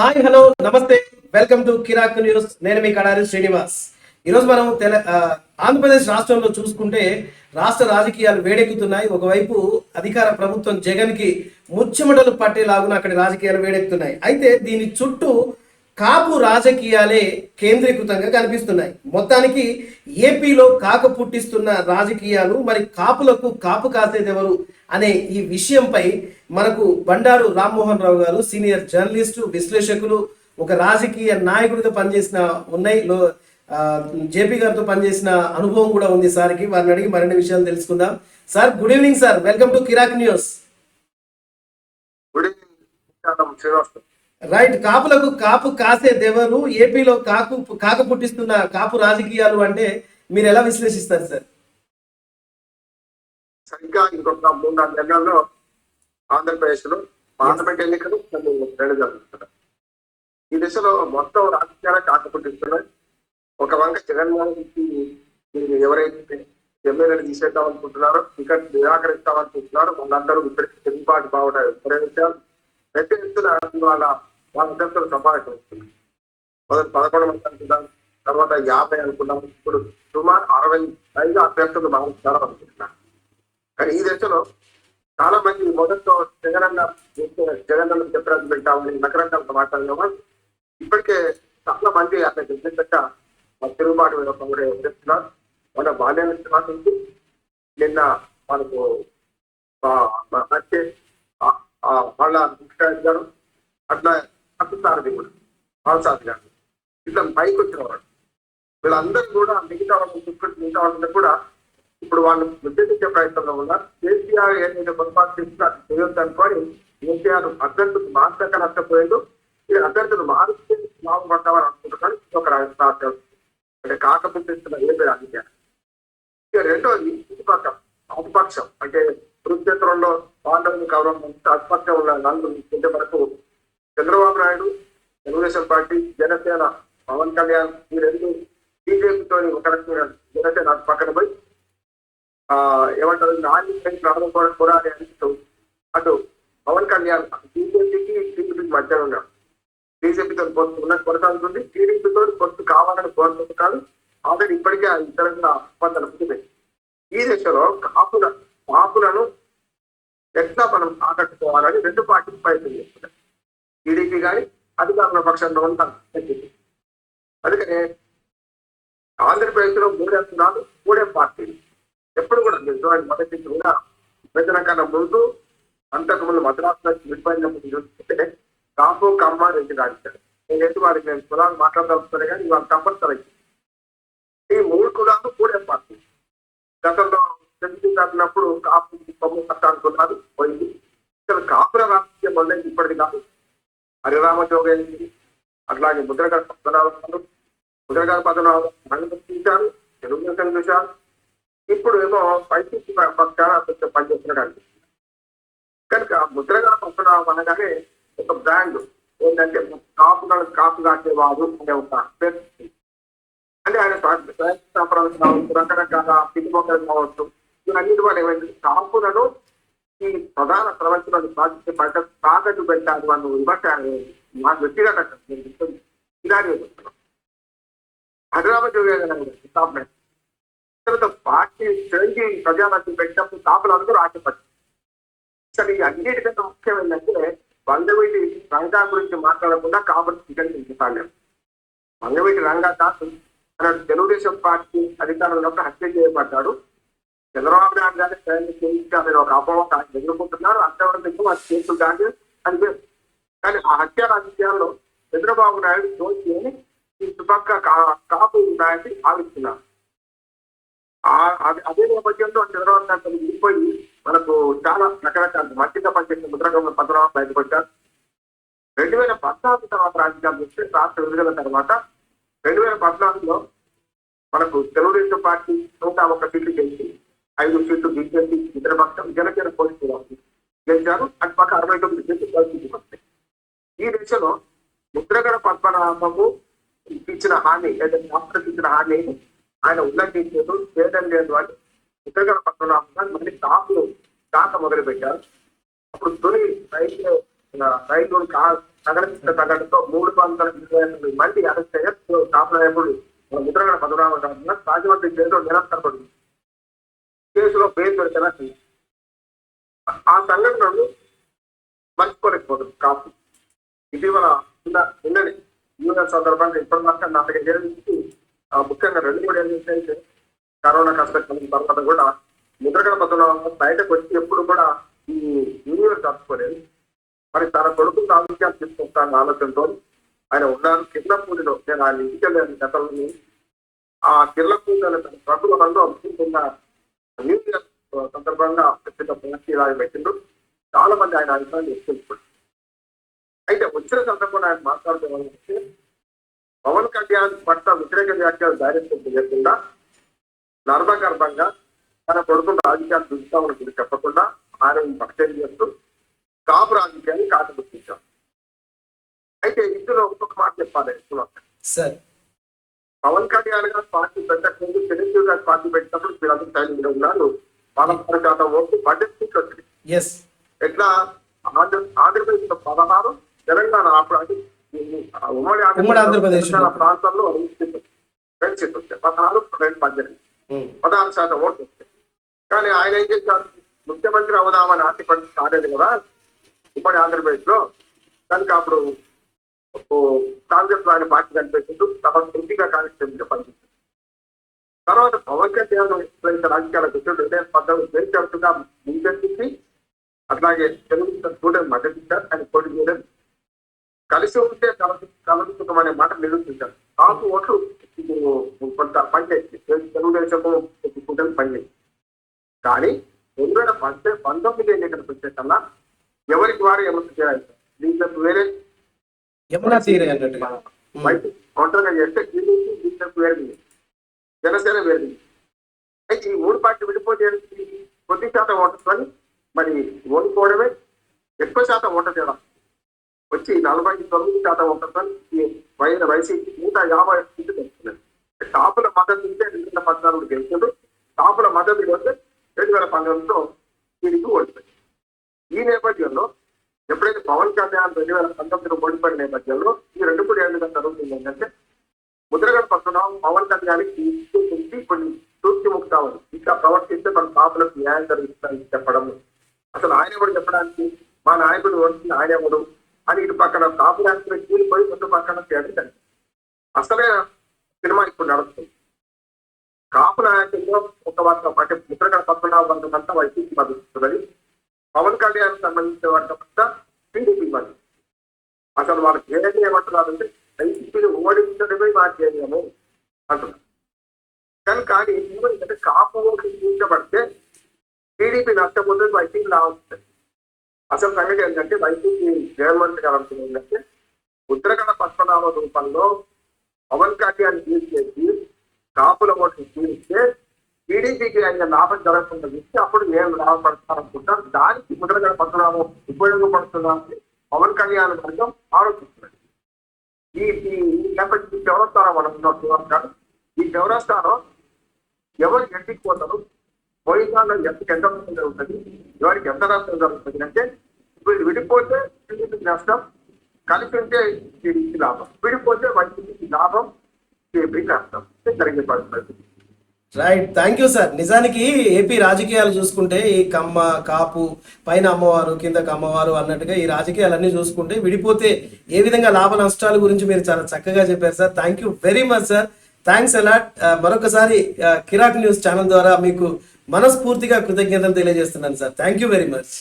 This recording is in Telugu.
హాయ్ హలో నమస్తే, వెల్కమ్ టు కిరాక్ న్యూస్. నేను మీ కడారి శ్రీనివాస్. ఈరోజు మనం ఆంధ్రప్రదేశ్ రాష్ట్రంలో చూసుకుంటే రాష్ట్ర రాజకీయాలు వేడెక్కుతున్నాయి. ఒకవైపు అధికార ప్రభుత్వం జగన్ కి ముచ్చెమటలు పట్టేలాగున అక్కడి రాజకీయాలు వేడెక్కుతున్నాయి. అయితే దీని చుట్టూ కాపు రాజకీయాలే కేంద్రీకృతంగా కనిపిస్తున్నాయి. మొత్తానికి ఏపీలో కాక పుట్టిస్తున్న రాజకీయాలు, మరి కాపులకు కాపు కాసేదెవరు అనే ఈ విషయంపై మనకు బండారు రామ్మోహన్ రావు గారు, సీనియర్ జర్నలిస్టు, విశ్లేషకులు, ఒక రాజకీయ నాయకుడిగా పనిచేసిన ఉన్నాయి, జేపీ గారితో పనిచేసిన అనుభవం కూడా ఉంది సార్కి. వారిని అడిగి మరిన్ని విషయాలు తెలుసుకుందాం. Sir, good evening sir, welcome to Kirak news. Right, కాపులకు కాపు కాసేదెవరు, ఏపీలో కాక పుట్టిస్తున్న కాపు రాజకీయాలు అంటే మీరు ఎలా విశ్లేషిస్తారు సార్? సరిగ్గా ఇంకొక 3-4 నెలల్లో ఆంధ్రప్రదేశ్ లో పార్లమెంట్ ఎన్నికలు రెండు జరుగుతున్నాయి. ఈ దిశలో మొత్తం రాజకీయాలు కాకపుట్టిస్తున్నాయి. ఒక వంక జగన్మోహన్ రెడ్డి ఎవరైతే ఎమ్మెల్యేలు తీసేద్దామనుకుంటున్నారో, టికెట్ నిరాకరిస్తామనుకుంటున్నారో వాళ్ళందరూ ఇప్పటికీ తిరుగుబాటు బాగుంటారు. పెద్ద ఎత్తున వాళ్ళ అభ్యర్థులు సమావేశం అవుతుంది. మొదటి 11 మంది అనుకున్నాం, తర్వాత 50 అనుకున్నాం, ఇప్పుడు సుమారు 60 పైగా అభ్యర్థులు మారుస్తారో అనుకుంటున్నారు. కానీ ఈ దశలో చాలా మంది మొదట్లో జగనన్న చెప్పడానికి పెట్టామని రకరకాల మాట్లాడిన ఇప్పటికే చాలా మంది అక్కడ గెలిచేట తిరుగుబాటు చెప్తున్నారు. మన బాల్యాన్ని నుంచి నిన్న మనకు వచ్చే వాళ్ళ ముఖ్యమంత్రి గారు, అట్లా సారథి కూడా బాలసారథి గారు, ఇట్లా పైకి వచ్చిన వాళ్ళు వీళ్ళందరూ కూడా మిగతా వాళ్ళందరూ కూడా ఇప్పుడు వాళ్ళు ఉద్దేశించే ప్రయత్నంలో ఉన్నారు. కేసీఆర్ ఏదైతే పొరపాటు చేస్తే అది చేయొద్దు అనుకోని కేసీఆర్ అభ్యర్థులకు మార్చక నష్టపోయిందో, ఈ అభ్యర్థులు మారిస్తే బాగుపడతామని అనుకుంటున్నాను. ఒక రాష్ట్రం అంటే కాకపోతే ఏపీ రాజకీయాలు. ఇక రెండోది అటుపక్షం అంటే కురుక్షేత్రంలో పాండవుని గౌరవం అటుపక్షం ఉన్న నలుగురు వరకు చంద్రబాబు నాయుడు, తెలుగుదేశం పార్టీ, జనసేన, పవన్ కళ్యాణ్, ఈ రెండు బీజేపీతో ఒక రకమైన జనసేన అటు పక్కన పోయి ఏమంటారు నాలుగు పోరాడే అనిపిస్తూ అటు పవన్ కళ్యాణ్ బీజేపీకి టీడీపీకి మధ్య ఉన్నాడు. బీజేపీతో పొత్తు ఉన్నది కొనసాగుతుంది, టీడీపీతో పొత్తు కావాలని కోరుకుంటున్నాడు. ఆల్రెడీ ఇప్పటికే ఇతరంగా ఒప్పందాలు పుట్టినాయి. ఈ దశలో కాపులను ఎట్లా మనం ఆకట్టుకోవాలని రెండు పార్టీలు ప్రయత్నం చేస్తున్నాయి. టీడీపీ కానీ అధికారుల పక్షంలో ఉంటారు. అందుకనే ఆంధ్రప్రదేశ్ లో మూడే పార్టీలు ఎప్పుడు కూడా మొదటి కూడా విభజన కన్నా ముందు, అంతకుముందు మద్రాసులో విడిపోయినప్పుడు చూస్తే కాపు, కమ్మ, రెడ్డి రాజకీయాలు. నేనైతే వారికి నేను కులాలు మాట్లాడదలుచుకునే కానీ ఇవాళ కంపల్సరీ ఈ 3 కులాలు కూడే పార్టీ. గతంలో తగ్గినప్పుడు కాపు కొమ్ము కట్టాలనుకున్నారు, పోయింది. ఇక్కడ కాపుల రాజకీయం మొదలైంది ఇప్పటిది కాదు. హరిరామ జోగేంద్రి, అట్లాగే ముద్రగడ పద్మనాభం, ముద్రగడ పద్మనాభం చూశారు, తెలుగుదేశం చూశారు. ఇప్పుడు ఏమో వైసీపీ పక్షాన కొంచెం పనిచేస్తున్నాడు అనిపిస్తుంది. కనుక ముద్రగడ పద్మనాభం అనగానే ఒక బ్రాండ్ ఏంటంటే కాపు కాసేవాడు అనే ఒక పేరు. అంటే ఆయన సంప్రదాయం కావచ్చు, రకరకాల పిలుమొక్కలు కావచ్చు, ఇవన్నిటి వల్ల ఏమైంది కాపులను ఈ ప్రధాన ప్రపంచంలో తాకట్టు పెట్టాలి అన్న విమర్శ నాకు వ్యక్తిగత ఇలాగే చెప్తున్నాం. హైదరాబాద్ తర్వాత పార్టీ చేంజ్ ప్రజాపతి పెట్టినప్పుడు కాపులందరూ ఆశపడ్డారు. అసలు ఈ అన్నిటికంటే ముఖ్యం ఏంటంటే వంగవీటి రంగా గురించి మాట్లాడకుండా కాపులు స్వీకరించాలి. వంగవీటి రంగా దాసు తెలుగుదేశం పార్టీ అధికారంలో హత్య చేయబడ్డాడు. చంద్రబాబు నాయుడు గారి ప్రయత్నం చేయించాలని ఒక అపోహ ఎదుర్కొంటున్నారు. అంతవరకు అది కేసులు కానీ అని. కానీ ఆ హత్య రాజకీయాల్లో చంద్రబాబు నాయుడు దోషి అని ఈ చుపక్క కాపు నాయకుని భావిస్తున్నారు. అదే నేపథ్యంలో చంద్రబాబు నాయుడు విడిపోయి మనకు చాలా రకరకాల మధ్యగా పనిచేసిన ముద్రగడ పద్మనాభం బయటపడ్డారు. 2014 తర్వాత రాజకీయాలు చూస్తే రాష్ట్ర విడుదల తర్వాత 2014లో మనకు తెలుగుదేశం పార్టీ 101 సీట్లు గెలిచి 5 సీట్లు బీజేపీ, మిత్రపక్షం, జనసేన పోటీ గెలిచారు. అటుపక్క 69 సీట్లు పరిస్థితి వస్తాయి. ఈ దిశలో ముద్రగడ పద్మనాభము ఇచ్చిన హామీ ఏదైతే రాష్ట్రకు ఇచ్చిన హామీ ఆయన ఉల్లంఘించారు, చేయడం లేదు అని ముద్రగడ పద్మనాభం మళ్ళీ కాక మొదలు పెట్టారు. అప్పుడు తొలి రైలు తగ్గడంతో 328 మంది అరెస్ట్ అయ్యారు. కాపు నాయకుడు ముద్రగడ పద్మనాభం రాజమండ్రి జైల్లో నిరంతరపడి కేసులో పేరు పెడితేనా ఆ సంఘటనలు మర్చిపోలేకపోతుంది కాపు. ఇటీవల నిన్నటి యూనియన్ సందర్భంగా ఇప్పటిదాకా 4 ఏళ్ళ నుంచి ముఖ్యంగా 2-3 ఏళ్ళ నుంచి అయితే కరోనా కష్టం కలిగిన తర్వాత కూడా ముద్రగడ పద్మనాభం బయటకు వచ్చి ఎప్పుడు కూడా ఈ యూనియన్ జరుపుకోలేదు. మరి తన కొడుకు రాజకీయాలు తీసుకొస్తాన ఆలోచనతో ఆయన ఉన్నారు. కిర్లపూడిలో నేను ఆయన ఇంటికి వెళ్ళాను గతంలో. ఆ కిర్లపూడి ప్రభుత్వ బంధు అనుకుంటున్న న్యూ ఇయర్ సందర్భంగా పెద్ద పార్టీ పెట్టిండు. చాలా మంది ఆయన అభిప్రాయాలు ఎక్కువ. అయితే వచ్చిన సందర్భంలో ఆయన మాట్లాడుతూ పవన్ కళ్యాణ్ పట్ల వ్యతిరేక వ్యాఖ్యలు డైరెక్ట్ చేయకుండా నర్మగర్భంగా తన కొడుకున్న రాజకీయాలు చూస్తామని చెప్పకుండా ఆయన పక్షం చేస్తూ కాపు రాజకీయాన్ని కాటగుర్తించారు. అయితే ఇందులో ఒక్కొక్క మాట చెప్పాలి. సార్ పవన్ కళ్యాణ్ గారు పార్టీ పెట్టకముందు చిరంజీవి గారు పార్టీ పెట్టినప్పుడు వీళ్ళందరూ సైన్యంలో ఉన్నారు. 16% ఓట్లు బడ్జెట్ సీట్లు వచ్చింది. ఎట్లా ఆంధ్రప్రదేశ్ లో 16, తెలంగాణ అప్పుడు అది ఉమ్మడి ఆంధ్రప్రదేశ్ ప్రాంతాల్లో 2 సీట్లు వచ్చాయి. 16, 18, 16% ఓట్లు వచ్చాయి. కానీ ఆయన ఏం చేశారు, ముఖ్యమంత్రి అవుదామని ఆశపడి కాలేదు కదా ఉమ్మడి ఆంధ్రప్రదేశ్ లో. కనుక అప్పుడు కాంగ్రెస్ ఆయన పార్టీ కనిపెట్టిండు. తమ ఎంపీగా కానిస్టేబుల్ గా పనిచేసింది. తర్వాత పవన్ కళ్యాణ్ రాజకీయాల కూర్చొని 2019 ముందెత్తి అట్లాగే తెలుగు స్టూడెంట్ మద్దతు ఇచ్చారు. ఆయన పోటీ చేయలేదు. కలిసి ఉంటే కలుసుకుంటాం అనే మాట నిరూపించారు. కాపు ఓట్లు కొంత పనిచేసి తెలుగుదేశం స్టూడెంట్ పనిచేసి. కానీ 2019 ఎన్నికలకు వచ్చే కన్నా ఎవరికి వారు ఏమన్నా చేయాలి. దీంట్లో వేరే ఒంటరిగా చేస్తే బీజేపీ వేరింది, జనసేన వేరింది. అయితే ఈ 3 పార్టీలు విడిపోతే కొద్ది శాతం ఓటర్ని మరి ఓడిపోవడమే ఎక్కువ శాతం ఓటర్ తేడా వచ్చి 49% ఓటర్ని వైసీపీ 150 సీట్లు గెలుస్తున్నారు. కాపుల మద్దతు ఉంటే 2014 గెలిచారు. కాపుల మద్దతు వస్తే 2019లో దీనికి ఓడిపోయింది. ఈ నేపథ్యంలో ఎప్పుడైతే పవన్ కళ్యాణ్ 2019 ఓడిపోయిన నేపథ్యంలో ఈ 2 ఏళ్ళుగా జరుగుతుంది ఏంటంటే ముద్రగడ పద్మనాభం పవన్ కళ్యాణ్కి కొన్ని సూక్తి ముక్తాలు ఇట్లా ప్రవర్తిస్తే మన కాపులకు న్యాయం జరుగుతుందని చెప్పడం. అసలు ఆయన కూడా చెప్పడానికి మా నాయకుడు వచ్చి ఆయన ఎవడు అని ఇటు పక్కన కాపు నాయకులు కూలిపోయి ముందు పక్కన చేయడం. అసలే సినిమా ఇప్పుడు నడుస్తుంది. కాపు నాయకుల్లో ఒక వర్గం అంటే ముద్రగడ పద్మనాభం వర్గం అంతా వైసీపీ మద్దతున్నది. పవన్ కళ్యాణ్ సంబంధించిన వర్గం అంతా టీడీపీ మద్దతు. అసలు వాళ్ళకి ఏదైతే ఏమంటున్నారంటే వైసీపీని ఓడించడమే మా చేయము అంటున్నారు. కానీ ఏంటంటే కాపు ఓట్లు తీర్చబడితే టీడీపీ నష్టపోతుంది, వైసీపీ లాభం. అసలు సంగతి ఏంటంటే వైసీపీ గవర్నమెంట్ కావాల్సింది ఏంటంటే ముద్రగడ పద్మనాభ రూపంలో పవన్ కళ్యాణ్ తీర్చేసి కాపుల ఓట్లు తీరిస్తే టీడీపీకి అయిన లాభం జరగకుండా ఇస్తే అప్పుడు నేను లాభపడతాననుకుంటాను. దానికి ముద్రగడ పద్మనాభం ఉపయోగపడుతుందని పవన్ కళ్యాణ్ వర్గం ఆరోపిస్తున్నారు. ఈ చౌరస్తానం మనం చూడాలి. ఈ చౌరస్తానం ఎవరు ఎంటికి పోతారు, పోయిన ఎంత నష్టం జరుగుతుంది, ఎవరికి ఎంత నష్టం జరుగుతుంది అంటే వీళ్ళు విడిపోతే టీడీపీకి నష్టం, కలిసి ఉంటే టీడీపీకి లాభం, విడిపోతే వైసీపీకి లాభం, టీడీపీకి నష్టం జరిగే పరిస్థితి. Right, thank you sir. నిజానికి ఏపీ రాజకీయాలు చూసుకుంటే ఈ కమ్మ కాపు పైన అమ్మవారు కిందకు అమ్మవారు అన్నట్టుగా ఈ రాజకీయాలన్నీ చూసుకుంటే విడిపోతే ఏ విధంగా లాభ నష్టాల గురించి మీరు చాలా చక్కగా చెప్పారు sir. Thank you very much sir. Thanks a lot. మరొకసారి కిరాక్ న్యూస్ ఛానల్ ద్వారా మీకు మనస్ఫూర్తిగా కృతజ్ఞతలు తెలియజేస్తున్నాను sir. Thank you very much.